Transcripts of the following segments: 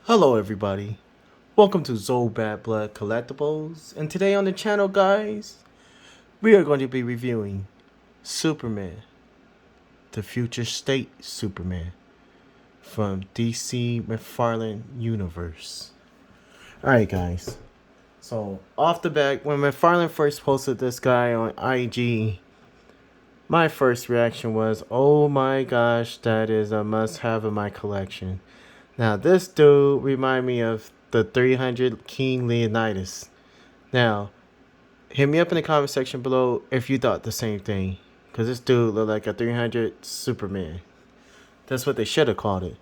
Hello everybody, welcome to Zoe Bad Blood Collectibles, and today on the channel guys, we are going to be reviewing Superman, the Future State Superman, from DC McFarlane Universe. Alright guys, so off the bat, when McFarlane first posted this guy on IG, my first reaction was, oh my gosh, that is a must have in my collection. Now, this dude remind me of the 300 King Leonidas. Now, hit me up in the comment section below if you thought the same thing. Because this dude looked like a 300 Superman. That's what they should have called it.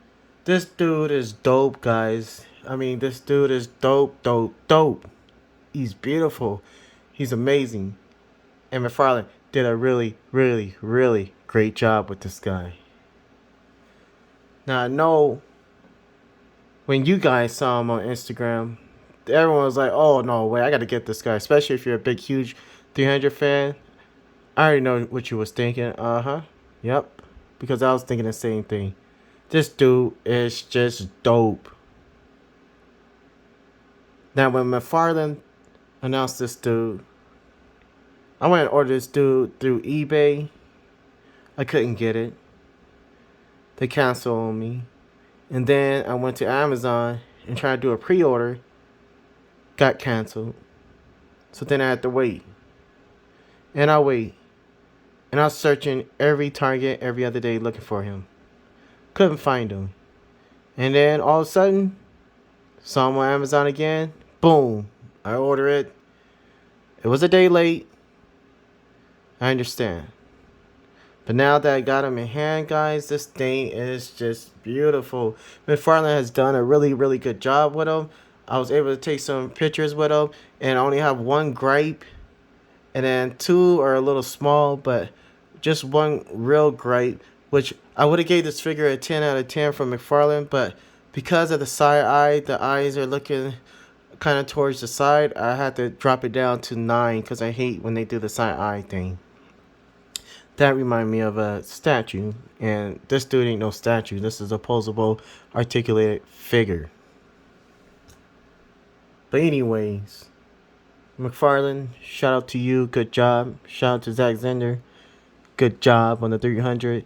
This dude is dope, guys. I mean, this dude is dope, dope, dope. He's beautiful. He's amazing. And McFarlane did a really, really, really great job with this guy. Now, I know when you guys saw him on Instagram, everyone was like, oh, no way, I got to get this guy. Especially if you're a big, huge 300 fan. I already know what you was thinking. Uh-huh. Yep. Because I was thinking the same thing. This dude is just dope. Now, when McFarlane announced this dude, I went and ordered this dude through eBay. I couldn't get it. They canceled on me. And then I went to Amazon and tried to do a pre-order. Got canceled. So then I had to wait. And I wait. And I was searching every Target every other day looking for him. Couldn't find him. And then all of a sudden, saw him on Amazon again. Boom. I ordered it. It was a day late. I understand. But now that I got him in hand, guys, this thing is just beautiful. McFarlane has done a really, really good job with him. I was able to take some pictures with him, and I only have one gripe. And then two are a little small, but just one real gripe, which I would have gave this figure a 10 out of 10 from McFarlane, but because of the side eye, the eyes are looking kind of towards the side, I had to drop it down to 9 because I hate when they do the side eye thing. That reminded me of a statue, and this dude ain't no statue. This is a posable, articulated figure. But anyways, McFarlane, shout out to you, good job. Shout out to Zack Zender, good job on the 300.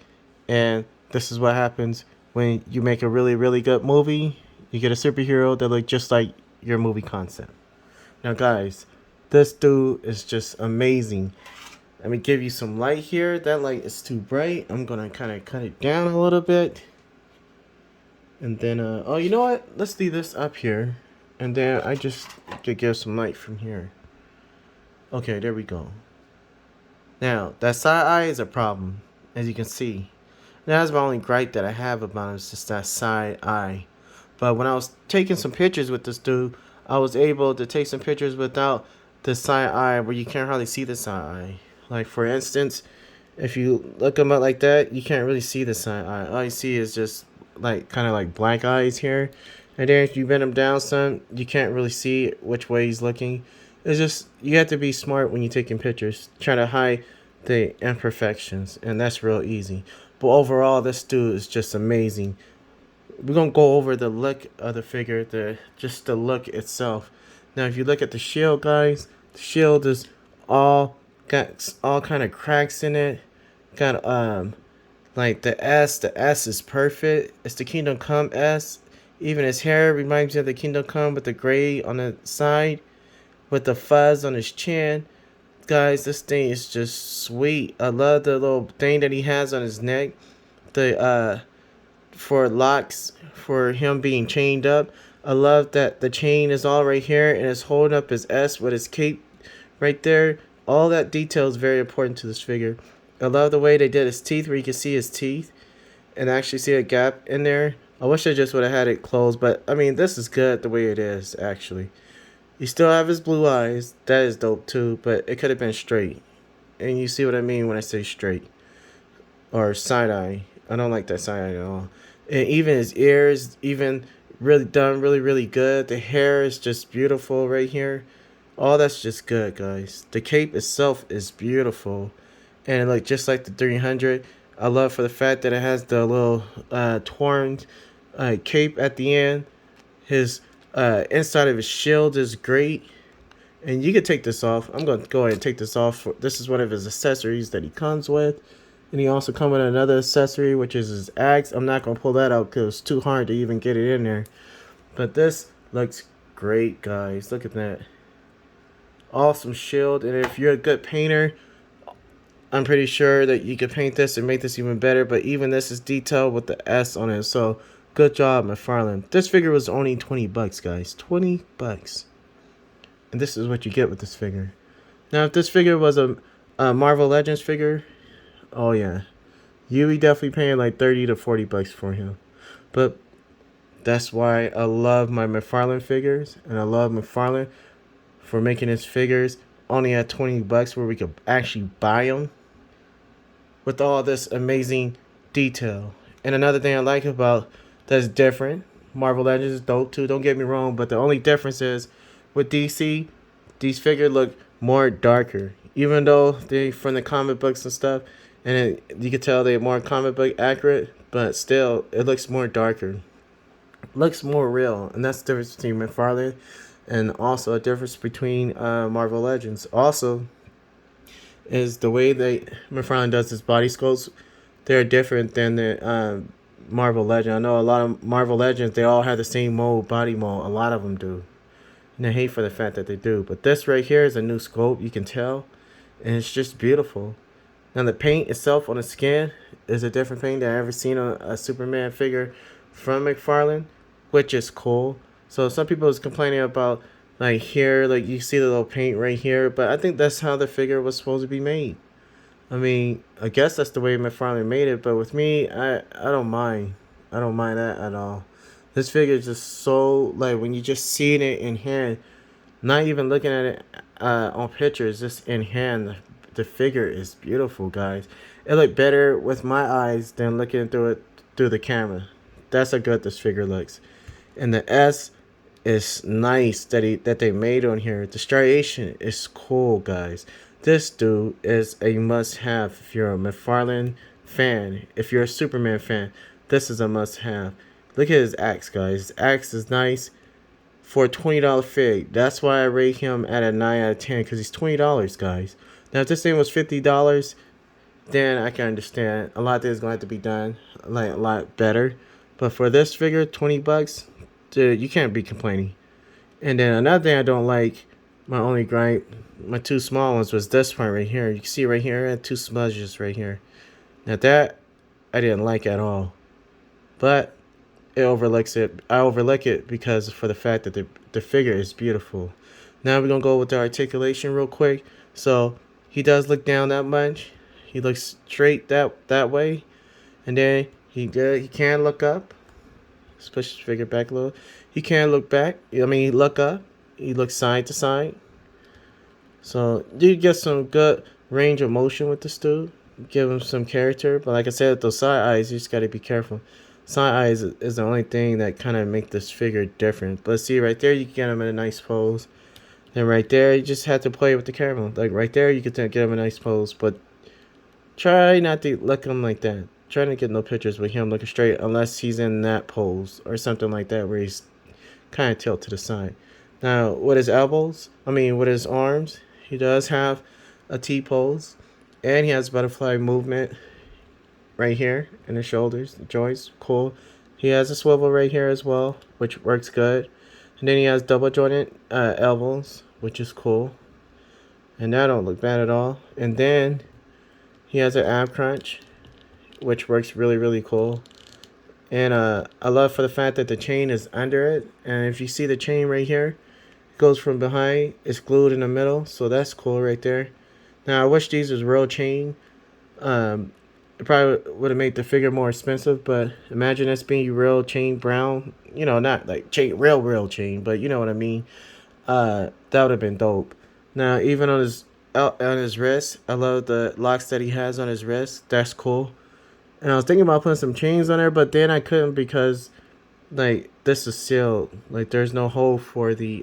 And this is what happens when you make a really, really good movie. You get a superhero that looks just like your movie concept. Now guys, this dude is just amazing. Let me give you some light here. That light is too bright. I'm going to kind of cut it down a little bit. And then, oh, you know what? Let's leave this up here. And then I just could give some light from here. Okay, there we go. Now, that side eye is a problem, as you can see. That's my only gripe that I have about it, is just that side eye. But when I was taking some pictures with this dude, I was able to take some pictures without the side eye, where you can't hardly see the side eye. Like, for instance, if you look them up like that, you can't really see the side eye. All you see is just, like, kind of like black eyes here. And then if you bend them down some, you can't really see which way he's looking. It's just, you have to be smart when you're taking pictures. Try to hide the imperfections, and that's real easy. But overall, this dude is just amazing. We're going to go over the look of the figure, just the look itself. Now, if you look at the shield, guys, the shield is got all kind of cracks in it. Got like the S is perfect. It's the Kingdom Come S. Even his hair reminds me of the Kingdom Come with the gray on the side, with the fuzz on his chin. Guys, this thing is just sweet. I love the little thing that he has on his neck. The for locks, for him being chained up. I love that the chain is all right here and it's holding up his S with his cape right there. All that detail is very important to this figure. I love the way they did his teeth, where you can see his teeth and actually see a gap in there. I wish I just would have had it closed, but I mean, this is good the way it is, actually. You still have his blue eyes. That is dope too, but it could have been straight. And you see what I mean when I say straight. Or side eye. I don't like that side eye at all. And even his ears, even really done really, really good. The hair is just beautiful right here. All that's just good, guys. The cape itself is beautiful. And like just like the 300, I love for the fact that it has the little torn cape at the end. His inside of his shield is great. And you can take this off. I'm going to go ahead and take this off. This is one of his accessories that he comes with. And he also comes with another accessory, which is his axe. I'm not going to pull that out because it's too hard to even get it in there. But this looks great, guys. Look at that. Awesome shield. And if you're a good painter, I'm pretty sure that you could paint this and make this even better. But even this is detailed with the S on it. So good job, McFarlane. This figure was only 20 bucks, guys. 20 bucks. And this is what you get with this figure. Now, if this figure was a Marvel Legends figure, oh yeah, you would definitely paying like 30 to 40 bucks for him. But that's why I love my McFarlane figures, and I love McFarlane for making his figures only at 20 bucks, where we could actually buy them with all this amazing detail. And another thing I like about that's different, Marvel Legends is dope too. Don't get me wrong, but the only difference is, with DC, these figures look more darker. Even though they from the comic books and stuff, and you can tell they're more comic book accurate, but still, it looks more darker. It looks more real, and that's the difference between McFarlane and also a difference between Marvel Legends. Also, is the way that McFarlane does his body sculpts. They're different than the Marvel Legend. I know a lot of Marvel Legends, they all have the same mold, body mold. A lot of them do. And I hate for the fact that they do. But this right here is a new sculpt, you can tell. And it's just beautiful. Now the paint itself on the skin is a different paint that I've ever seen on a Superman figure from McFarlane, which is cool. So some people was complaining about like here, like you see the little paint right here. But I think that's how the figure was supposed to be made. I mean, I guess that's the way McFarlane made it. But with me, I don't mind. I don't mind that at all. This figure is just so, like, when you just see it in hand, not even looking at it on pictures, just in hand, the figure is beautiful, guys. It looked better with my eyes than looking through it through the camera. That's how good this figure looks. And the S is nice that they made on here. The striation is cool, guys. This dude is a must-have if you're a McFarlane fan. If you're a Superman fan, this is a must-have. Look at his axe, guys. His axe is nice for a $20 fig. That's why I rate him at a 9 out of 10, because he's $20, guys. Now, if this thing was $50, then I can understand. A lot of things going to have to be done like a lot better. But for this figure, 20 bucks, dude, you can't be complaining. And then another thing I don't like, my only gripe, my two small ones, was this part right here. You can see right here, I had two smudges right here. Now that, I didn't like at all. But it overlooks it. I overlook it because for the fact that the figure is beautiful. Now we're going to go with the articulation real quick. So he does look down that much. He looks straight that way. And then he can look up. Let's push his figure back a little. He can look back. I mean, he look up. He looks side to side. So you get some good range of motion with this dude. Give him some character. But like I said, with those side eyes, you just got to be careful. Side eyes is the only thing that kind of make this figure different. But see, right there, you can get him in a nice pose. Then right there, you just have to play with the camera. Like right there, you can get him a nice pose. But try not to look him like that. Try not to get no pictures with him looking straight unless he's in that pose or something like that where he's kind of tilted to the side. Now, with his with his arms, he does have a T pose. And he has butterfly movement right here in the shoulders, the joints, cool. He has a swivel right here as well, which works good. And then he has double jointed elbows, which is cool. And that don't look bad at all. And then he has an ab crunch, which works really, really cool. And I love for the fact that the chain is under it. And if you see the chain right here, it goes from behind, it's glued in the middle. So that's cool right there. Now I wish these was real chain. It probably would have made the figure more expensive, but imagine this being real chain brown. You know, not like chain, real chain, but you know what I mean. That would have been dope. Now, even on his wrist, I love the locks that he has on his wrist. That's cool. And I was thinking about putting some chains on there, but then I couldn't because, like, this is sealed. Like, there's no hole for the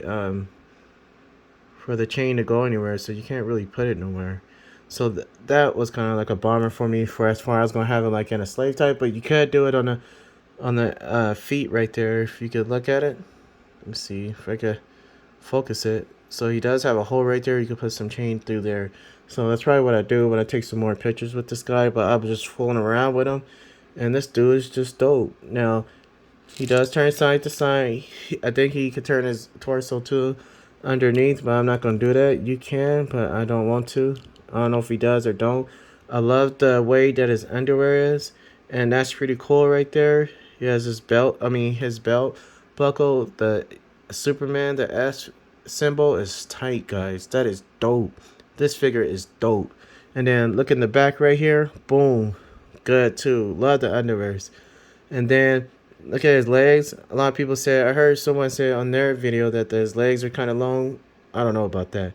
chain to go anywhere, so you can't really put it nowhere. So that was kind of like a bummer for me for as far as going to have it like in a slave type, but you could do it on the feet right there if you could look at it. Let me see if I can focus it. So he does have a hole right there. You can put some chain through there. So that's probably what I do when I take some more pictures with this guy. But I was just fooling around with him. And this dude is just dope. Now, he does turn side to side. I think he could turn his torso too underneath, but I'm not going to do that. You can, but I don't want to. I don't know if he does or don't. I love the way that his underwear is, and that's pretty cool right there. He has his belt, his belt buckle, the Superman, the S symbol is tight, guys. That is dope. This figure is dope. And then look in the back right here. Boom. Good too. Love the underwears. And then look at his legs. A lot of people say, I heard someone say on their video that his legs are kind of long. I don't know about that.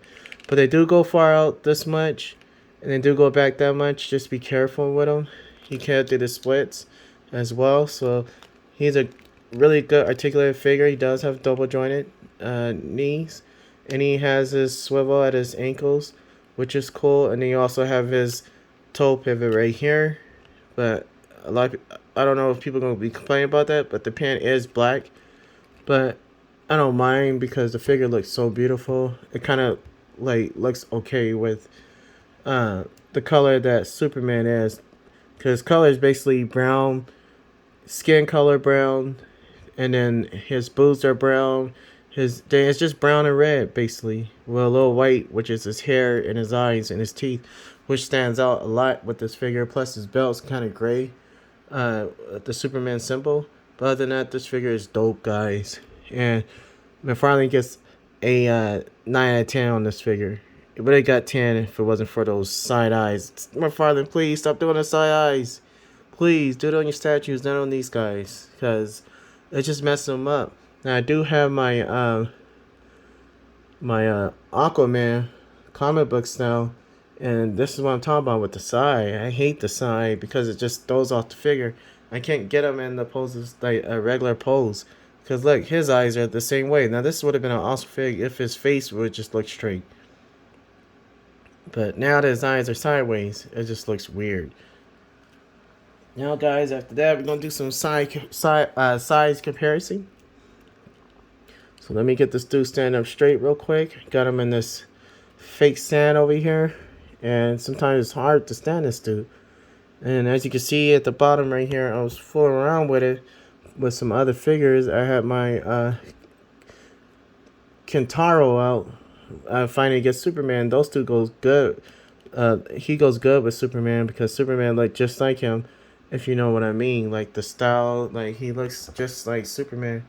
But they do go far out this much. And they do go back that much. Just be careful with them. He can do the splits as well. So he's a really good articulated figure. He does have double jointed knees. And he has his swivel at his ankles, which is cool. And then you also have his toe pivot right here. But a lot of, I don't know if people are going to be complaining about that, but the pant is black. But I don't mind because the figure looks so beautiful. It kind of like looks okay with the color that Superman is. Because color is basically brown, skin color brown, and then his boots are brown. It's just brown and red basically, with a little white, which is his hair and his eyes and his teeth, which stands out a lot with this figure. Plus his belt's kind of gray, the Superman symbol. But other than that, this figure is dope, guys. And McFarlane gets a 9 out of 10 on this figure. It would have got 10 if it wasn't for those side eyes. McFarlane, please stop doing the side eyes. Please do it on your statues, not on these guys, because it's just messing them up. Now I do have my Aquaman comic books now, and this is what I'm talking about with the side. I hate the side because it just throws off the figure. I can't get him in the poses like a regular pose, because look, his eyes are the same way. Now this would have been an awesome fig if his face would just look straight, but now that his eyes are sideways, it just looks weird. Now, guys, after that, we're gonna do some size comparison. So let me get this dude stand up straight real quick. Got him in this fake stand over here, and sometimes it's hard to stand this dude. And as you can see at the bottom right here, I was fooling around with it with some other figures. I had my Kentaro out fighting against Superman. Those two goes good. He goes good with Superman because Superman looked just like him, if you know what I mean. Like the style, like he looks just like Superman.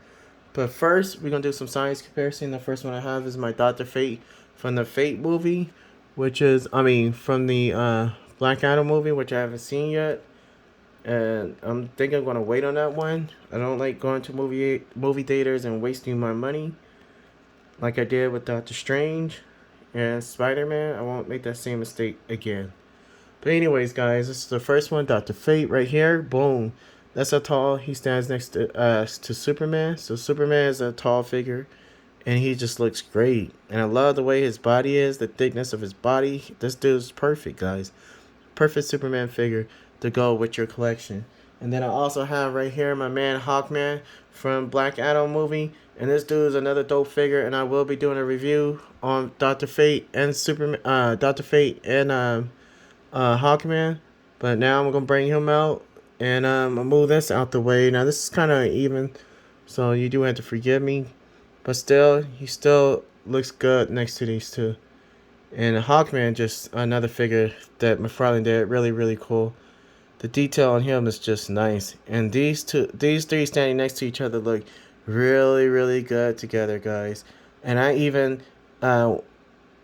But first, we're going to do some science comparison. The first one I have is my Dr. Fate from the Fate movie, which is, from the Black Adam movie, which I haven't seen yet. And I'm thinking I'm going to wait on that one. I don't like going to movie theaters and wasting my money like I did with Doctor Strange and Spider-Man. I won't make that same mistake again. But anyways, guys, this is the first one, Dr. Fate right here. Boom. That's how tall he stands next to Superman. So Superman is a tall figure, and he just looks great. And I love the way his body is, the thickness of his body. This dude's perfect, guys. Perfect Superman figure to go with your collection. And then I also have right here my man Hawkman from Black Adam movie. And this dude is another dope figure, and I will be doing a review on Dr. Fate and Dr. Fate and Hawkman. But now I'm gonna bring him out. And I'll move this out the way. Now this is kind of even, so you do have to forgive me. But still, he still looks good next to these two. And Hawkman, just another figure that McFarlane did, really, really cool. The detail on him is just nice. And these three standing next to each other look really, really good together, guys. And I even, I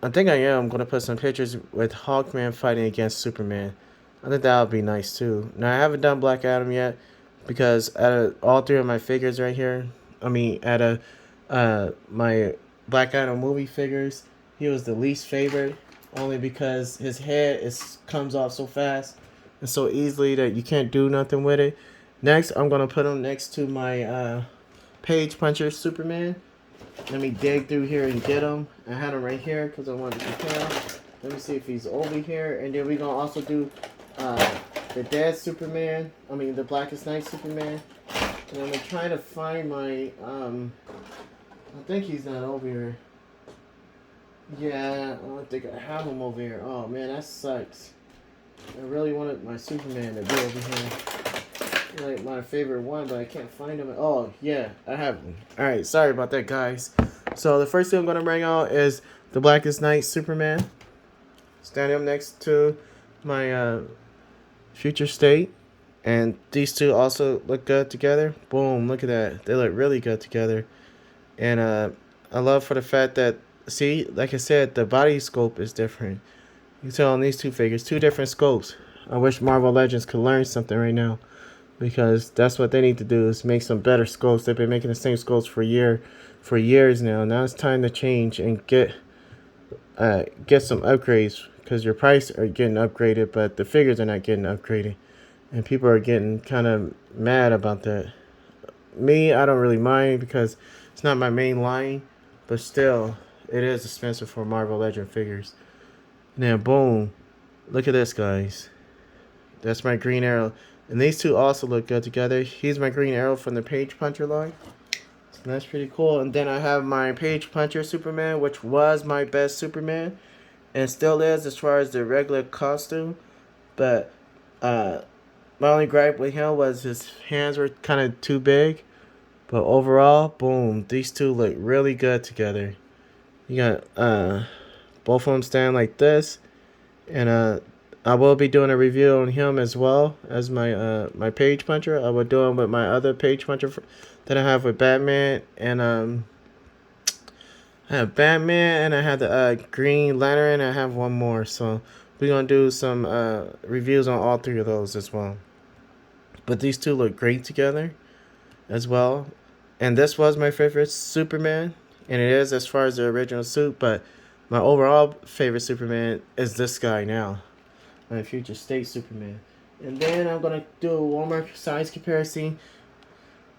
think I am going to put some pictures with Hawkman fighting against Superman. I think that would be nice too. Now I haven't done Black Adam yet because out of all three of my figures right here, out of my Black Adam movie figures, he was the least favorite, only because his head comes off so fast and so easily that you can't do nothing with it. Next, I'm gonna put him next to my Page Puncher Superman. Let me dig through here and get him. I had him right here because I wanted to compare. Let me see if he's over here, and then we're gonna also do the dead Superman, the Blackest Night Superman. And I'm trying to find my I think he's not over here. Yeah, I don't think I have him over here. Oh man, that sucks. I really wanted my Superman to be over here. Like my favorite one, but I can't find him. Oh yeah, I have him. All right, sorry about that, guys. So the first thing I'm gonna bring out is the Blackest Night Superman. Standing up next to my future state, and these two also look good together. Boom! Look at that. They look really good together, and I love for the fact that see, like I said, the body scope is different. You can tell on these two figures, two different scopes. I wish Marvel Legends could learn something right now, because that's what they need to do is make some better scopes. They've been making the same scopes for years now. Now it's time to change and get some upgrades, because your price are getting upgraded, but the figures are not getting upgraded, and people are getting kind of mad about that. Me, I don't really mind because it's not my main line, but still, it is expensive for Marvel Legend figures. Now, boom, look at this, guys. That's my Green Arrow. And these two also look good together. He's my Green Arrow from the Page Puncher line. So that's pretty cool. And then I have my Page Puncher Superman, which was my best Superman. And still is as far as the regular costume. But my only gripe with him was his hands were kind of too big. But overall, boom, these two look really good together. You got both of them stand like this. And I will be doing a review on him as well as my Page Puncher. I will do him with my other Page Puncher that I have with Batman, and I have Batman, and I have the Green Lantern, and I have one more. So we're gonna do some reviews on all three of those as well. But these two look great together as well. And this was my favorite Superman, and it is as far as the original suit. But my overall favorite Superman is this guy now. My future state Superman. And then I'm gonna do one more size comparison.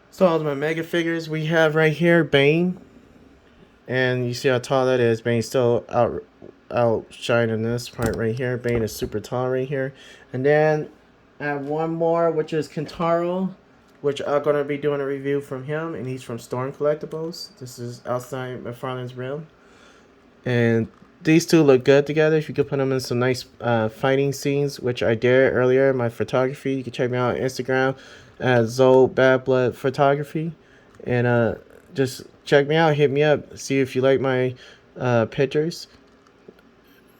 So all of my mega figures we have right here, Bane. And you see how tall that is. Bane's still outshining this part right here. Bane is super tall right here. And then I have one more, which is Kentaro, which I'm gonna be doing a review from him, and he's from Storm Collectibles. This is outside McFarlane's realm. And these two look good together. If you could put them in some nice fighting scenes, which I did earlier in my photography. You can check me out on Instagram at Zoe Bad Blood Photography. And just check me out. Hit me up. See if you like my pictures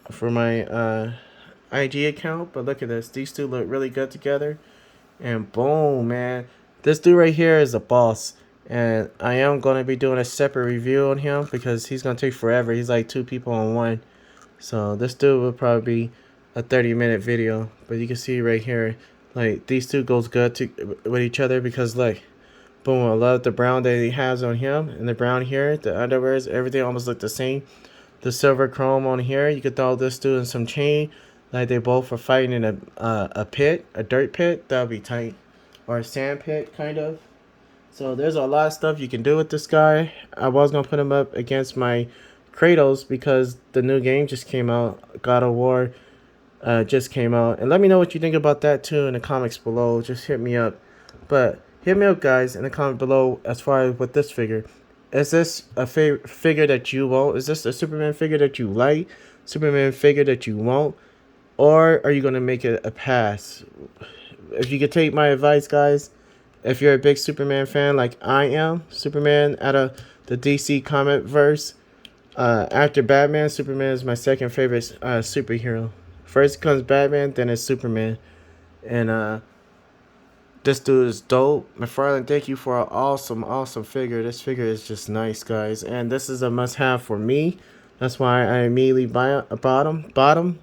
for my IG account. But look at this. These two look really good together. And boom, man. This dude right here is a boss. And I am going to be doing a separate review on him because he's going to take forever. He's like two people on one. So this dude will probably be a 30-minute video. But you can see right here, like these two goes good with each other because like, boom, I love the brown that he has on him. And the brown here, the underwears, everything almost look the same. The silver chrome on here, you could throw this dude in some chain. Like they both are fighting in a pit, a dirt pit. That would be tight. Or a sand pit, kind of. So there's a lot of stuff you can do with this guy. I was going to put him up against my Kratos because the new game just came out. God of War just came out. And let me know what you think about that too in the comments below. Just hit me up. But hit me up, guys, in the comment below as far as with this figure. Is this a figure that you want? Is this a Superman figure that you like? Superman figure that you want? Or are you going to make it a pass? If you could take my advice, guys, if you're a big Superman fan like I am, Superman out of the DC comic verse, after Batman, Superman is my second favorite superhero. First comes Batman, then it's Superman. And this dude is dope. McFarlane, thank you for an awesome figure. This figure is just nice, guys. And this is a must-have for me. That's why I immediately bought him.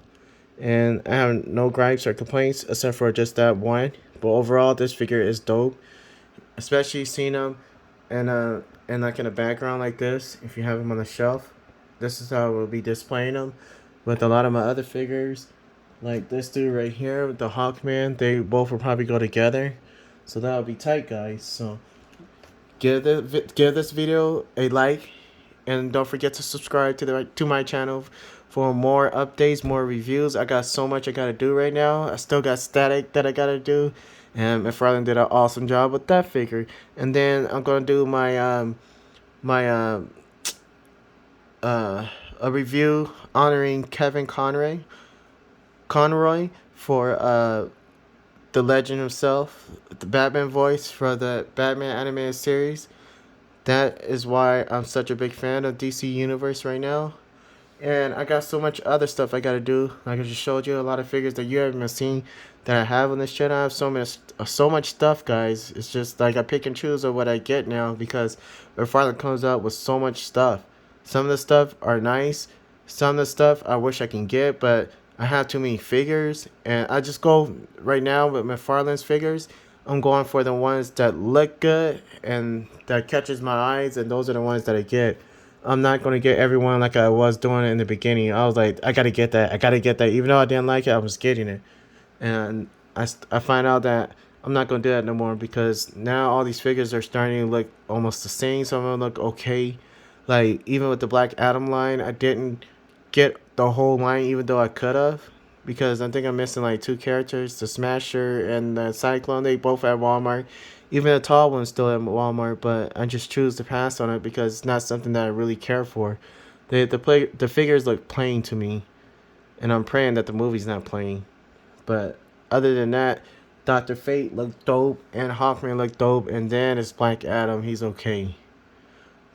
And I have no gripes or complaints except for just that one. But overall, this figure is dope. Especially seeing him and like in a background like this. If you have him on the shelf, this is how we'll be displaying them. With a lot of my other figures, like this dude right here, the Hawkman, they both will probably go together. So that'll be tight, guys. So give this video a like, and don't forget to subscribe to my channel for more updates, more reviews. I got so much I gotta do right now. I still got static that I gotta do, and McFarlane did an awesome job with that figure. And then I'm gonna do my my a review honoring Kevin Conroy for the legend himself, the Batman voice for the Batman animated series. That is why I'm such a big fan of DC Universe right now. And I got so much other stuff I gotta do. Like I just showed you a lot of figures that you haven't even seen that I have on this channel. I have so much stuff, guys. It's just like I pick and choose of what I get now because McFarlane comes out with so much stuff. Some of the stuff are nice. Some of the stuff I wish I can get, but I have too many figures. And I just go right now with McFarlane's figures. I'm going for the ones that look good and that catches my eyes, and those are the ones that I get. I'm not going to get everyone like I was doing in the beginning. I was like, I got to get that. I got to get that. Even though I didn't like it, I was getting it. And I find out that I'm not going to do that no more because now all these figures are starting to look almost the same. Some of them look okay. Like, even with the Black Adam line, I didn't get the whole line even though I could have. Because I think I'm missing like two characters, the Smasher and the Cyclone. They both at Walmart. Even the tall one's still at Walmart, but I just choose to pass on it because it's not something that I really care for. The figures look plain to me, and I'm praying that the movie's not plain. But other than that, Dr. Fate looked dope, and Hawkman looked dope, and then it's Black Adam. He's okay.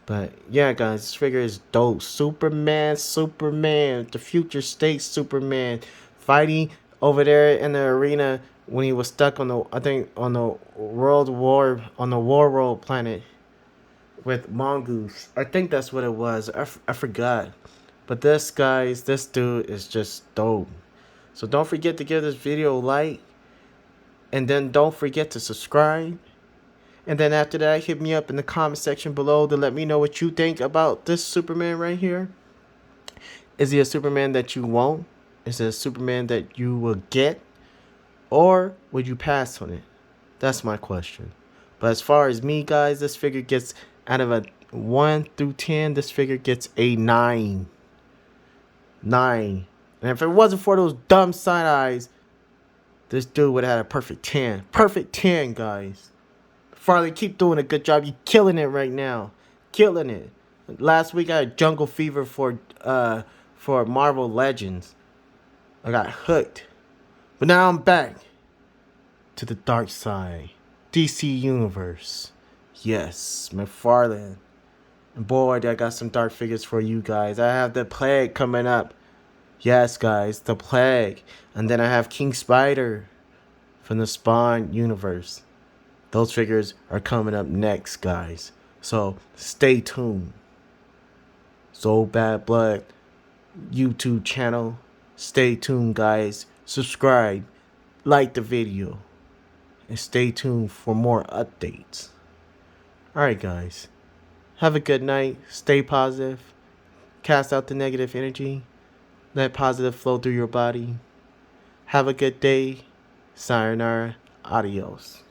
But yeah, guys, this figure is dope. Superman, the future state Superman, fighting over there in the arena when he was stuck on the, I think, on the War World planet with Mongoose. I think that's what it was. I forgot. But this dude is just dope. So don't forget to give this video a like, and then don't forget to subscribe. And then after that, hit me up in the comment section below to let me know what you think about this Superman right here. Is he a Superman that you want? Is it a Superman that you will get? Or would you pass on it? That's my question. But as far as me, guys, this figure gets, out of a 1 through 10, this figure gets a 9. 9. And if it wasn't for those dumb side eyes, this dude would have had a perfect 10. Perfect 10, guys. Farley, keep doing a good job. You're killing it right now. Killing it. Last week I had Jungle Fever for Marvel Legends. I got hooked. But now I'm back to the dark side. DC Universe. Yes, McFarlane. And boy, I got some dark figures for you guys. I have the Plague coming up. Yes, guys, the Plague. And then I have King Spider from the Spawn universe. Those figures are coming up next, guys. So stay tuned. So Bad Blood YouTube channel. Stay tuned, guys. Subscribe, like the video, and stay tuned for more updates. Alright, guys. Have a good night. Stay positive. Cast out the negative energy. Let positive flow through your body. Have a good day. Sayonara. Adios.